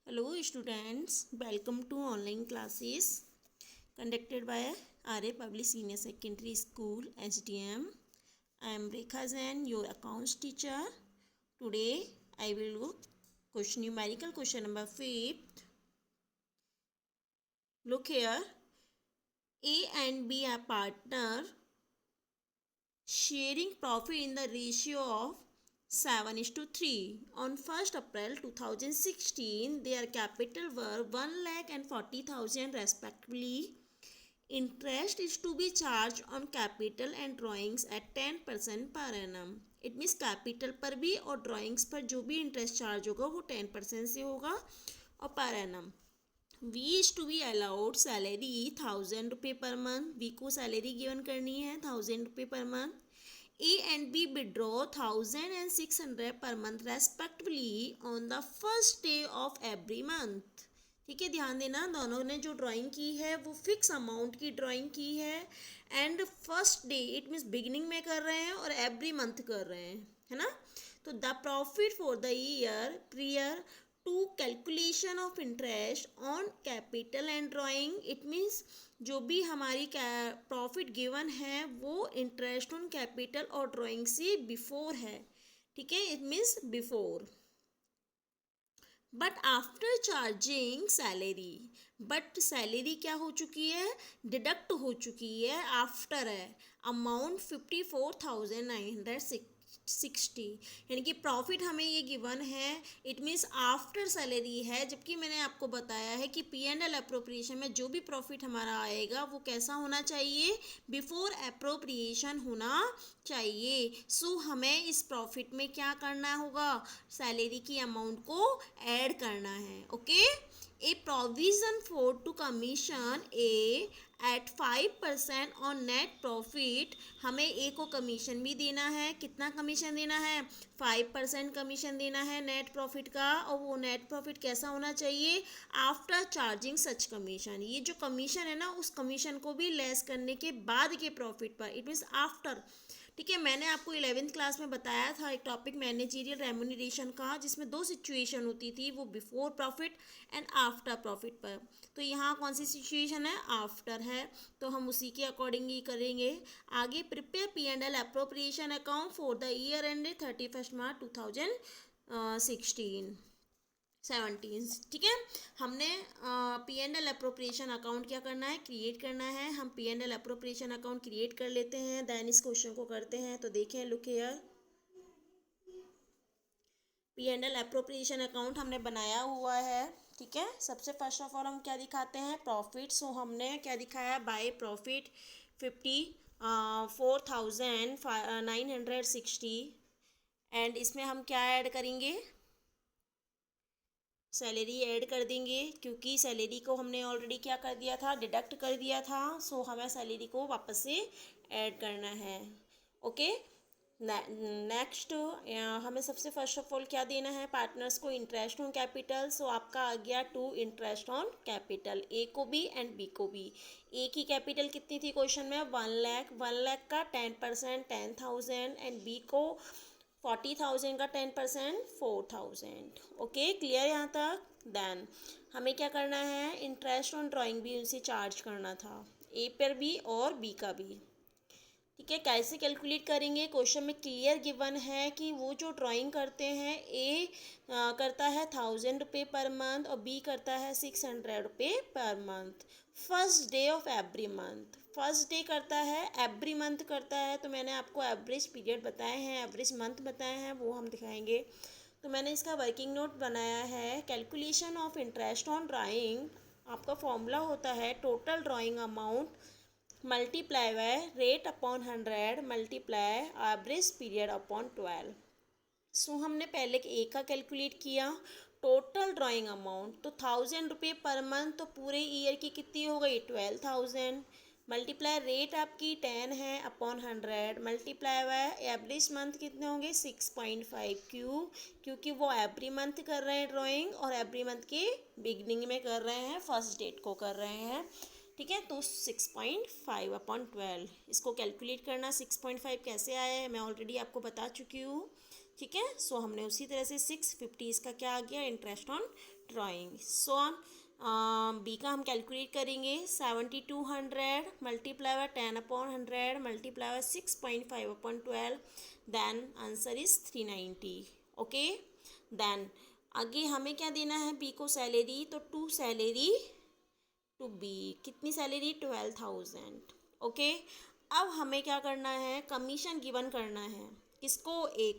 Hello students, welcome to online classes conducted by RA Public Senior Secondary School SDM. I am Rekha Zain, your accounts teacher. Today I will do numerical question number 5. Look here, A and B are partner sharing profit in the ratio of 7:3. On 1st April 2016, their capital were 1,40,000 respectively. Interest is to be charged on capital and drawings at 10% per annum. It means capital पर भी और drawings पर जो भी interest charge होगा वो 10% से होगा और per annum. V is to be allowed salary 1,000 रुपये पर मंथ. वी को सैलरी गिवन करनी है 1,000 रुपये per month. A and B withdraw 1,000 and 600 per month respectively on the first day of every month. ठीक है, ध्यान देना, दोनों ने जो ड्राइंग की है वो फिक्स अमाउंट की ड्राइंग की है and first day it means beginning में कर रहे हैं और एवरी मंथ कर रहे हैं, है ना. तो the profit for the year prior to calculation of interest on capital and drawing. It means जो भी हमारी प्रॉफिट गिवन है वो इंटरेस्ट ऑन कैपिटल और ड्राइंग से बिफोर है. ठीक है, it means before. But after charging salary, but salary क्या हो चुकी है, डिडक्ट हो चुकी है, आफ्टर है. अमाउंट 54,960, यानी कि प्रॉफिट हमें ये गिवन है. इट मीन्स आफ्टर सैलरी है, जबकि मैंने आपको बताया है कि P&L अप्रोप्रिएशन में जो भी प्रॉफिट हमारा आएगा वो कैसा होना चाहिए, बिफोर अप्रोप्रिएशन होना चाहिए. सो हमें इस प्रॉफिट में क्या करना होगा, सैलरी की अमाउंट को ऐड करना है. Okay, a provision for to commission A at 5% on net profit. हमें ए को कमीशन भी देना है. कितना कमीशन देना है, 5% कमीशन देना है नेट प्रॉफिट का. और वो नेट प्रॉफिट कैसा होना चाहिए, आफ्टर चार्जिंग सच कमीशन. ये जो कमीशन है ना, उस कमीशन को भी लेस करने के बाद के प्रॉफिट पर, इट मीन्स आफ्टर. ठीक है, मैंने आपको 11th क्लास में बताया था एक टॉपिक मैनेजरियल रेम्यूनरेशन का, जिसमें दो सिचुएशन होती थी, वो before profit and after profit पर. तो यहाँ कौन सी सिचुएशन है, आफ्टर है, तो हम उसी के अकॉर्डिंग ही करेंगे. आगे prepare P&L appropriation account for the year ended 31 मार्च 2016 17. ठीक है, हमने P&L अप्रोप्रिएशन अकाउंट क्या करना है, क्रिएट करना है. हम P&L अप्रोप्रिएशन अकाउंट क्रिएट कर लेते हैं, देन इस क्वेश्चन को करते हैं. तो देखें, look here, P&L appropriation account हमने बनाया हुआ है. ठीक है, सबसे फर्स्ट ऑफ ऑल हम क्या दिखाते हैं, प्रॉफिट. सो हमने क्या दिखाया, बाय प्रॉफिट 54,960 एंड इसमें हम क्या ऐड करेंगे, सैलरी ऐड कर देंगे, क्योंकि सैलरी को हमने ऑलरेडी क्या कर दिया था, डिडक्ट कर दिया था. सो हमें सैलरी को वापस से ऐड करना है. ओके, नेक्स्ट हमें सबसे फर्स्ट ऑफ ऑल क्या देना है, पार्टनर्स को इंटरेस्ट ऑन कैपिटल. सो आपका आ गया 2 इंटरेस्ट ऑन कैपिटल, ए को भी एंड बी को भी. ए की कैपिटल कितनी थी क्वेश्चन में, 1 लाख का 10% 10,000 एंड बी को 40,000 का 10% 4,000. ओके, क्लियर यहाँ तक. देन हमें क्या करना है, इंटरेस्ट ऑन ड्राइंग भी उनसे चार्ज करना था, ए पर भी और बी का भी. ठीक है, कैसे कैलकुलेट करेंगे, क्वेश्चन में क्लियर गिवन है कि वो जो ड्राइंग करते हैं, ए करता है 1,000 रुपये पर मंथ और बी करता है 600 रुपये per month. First day of every month, first day करता है, एवरी मंथ करता है. तो मैंने आपको एवरेज पीरियड बताए हैं, एवरेज मंथ बताए हैं, वो हम दिखाएंगे. तो मैंने इसका वर्किंग नोट बनाया है. Calculation of interest on drawing, आपका फॉर्मूला होता है total drawing amount multiply by rate upon 100 multiply average period upon 12. सो हमने पहले ए का कैलकुलेट किया, टोटल ड्राइंग अमाउंट तो 1,000 रुपये पर मंथ, तो पूरे ईयर की कितनी हो गई, 12,000. मल्टीप्लाई रेट आपकी 10 है upon 100 multiply by average month कितने होंगे 6.5. क्योंकि वो एवरी मंथ कर रहे हैं ड्राइंग और एवरी मंथ के बिगनिंग में कर रहे हैं, फर्स्ट डेट को कर रहे हैं. ठीक है, तो 6.5 अपॉन 12, इसको कैलकुलेट करना. 6.5 कैसे आया है मैं ऑलरेडी आपको बता चुकी हूँ. ठीक है। सो हमने उसी तरह से 650 इसका क्या आ गया, interest on drawing. So on B का हम कैलकुलेट करेंगे 7200 multiply by 10/100 multiply by 6.5/12, then answer is 390। Okay, then आगे हमें क्या देना है, बी को सैलरी, तो टू सैलरी टू बी, कितनी सैलरी, 12,000। ओके, अब हमें क्या करना है, कमीशन गिवन करना है, किसको, ए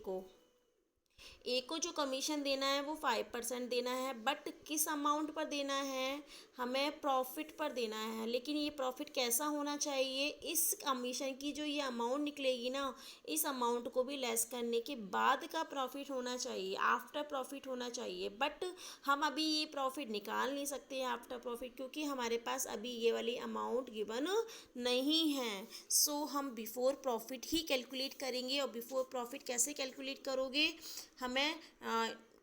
को जो कमीशन देना है वो 5% देना है, बट किस अमाउंट पर देना है, हमें प्रॉफिट पर देना है। लेकिन ये प्रॉफिट कैसा होना चाहिए, इस कमीशन की जो ये अमाउंट निकलेगी ना, इस अमाउंट को भी लेस करने के बाद का प्रॉफिट होना चाहिए, आफ्टर प्रॉफिट होना चाहिए। बट हम अभी ये प्रॉफिट निकाल नहीं सकते आफ्टर प्रॉफिट, क्योंकि हमारे पास अभी ये वाली अमाउंट गिवन नहीं है। सो हम बिफोर प्रॉफिट ही कैलकुलेट करेंगे। और बिफोर प्रॉफिट कैसे कैलकुलेट करोगे, हमें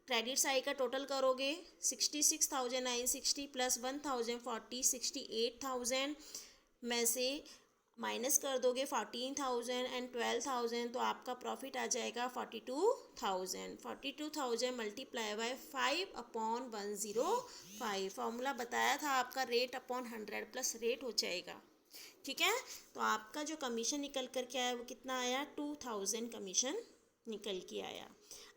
क्रेडिट साइड का टोटल करोगे, 66,960 प्लस 1,040, 68,000 में से माइनस कर दोगे 14,000 एंड 12,000, तो आपका प्रॉफिट आ जाएगा 42,000। 42,000 मल्टीप्लाई बाय 5/105। फॉर्मूला बताया था आपका, रेट अपॉन 100 प्लस रेट हो जाएगा। ठीक है, तो आपका जो कमीशन निकल कर के आया वो कितना आया, 2,000 कमीशन निकल के आया।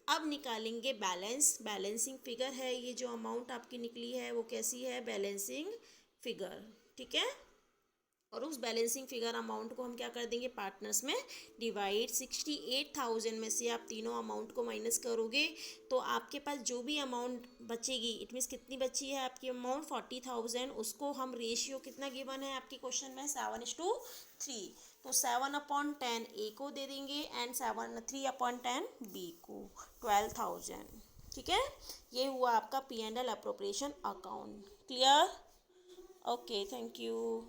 अब निकालेंगे बैलेंस, बैलेंसिंग फिगर है ये, जो अमाउंट आपकी निकली है वो कैसी है, बैलेंसिंग फिगर। ठीक है, और उस बैलेंसिंग फिगर अमाउंट को हम क्या कर देंगे, पार्टनर्स में डिवाइड। 68,000 में से आप तीनों अमाउंट को माइनस करोगे तो आपके पास जो भी अमाउंट बचेगी, इट मीन्स कितनी बची है आपकी अमाउंट, 40,000, उसको हम रेशियो कितना गिवन है आपके क्वेश्चन में, 7:3, तो 7/10 ए को दे देंगे एंड 3/10 बी को, 12,000। ठीक है, ये हुआ आपका P&L appropriation account. Clear? Okay, thank you.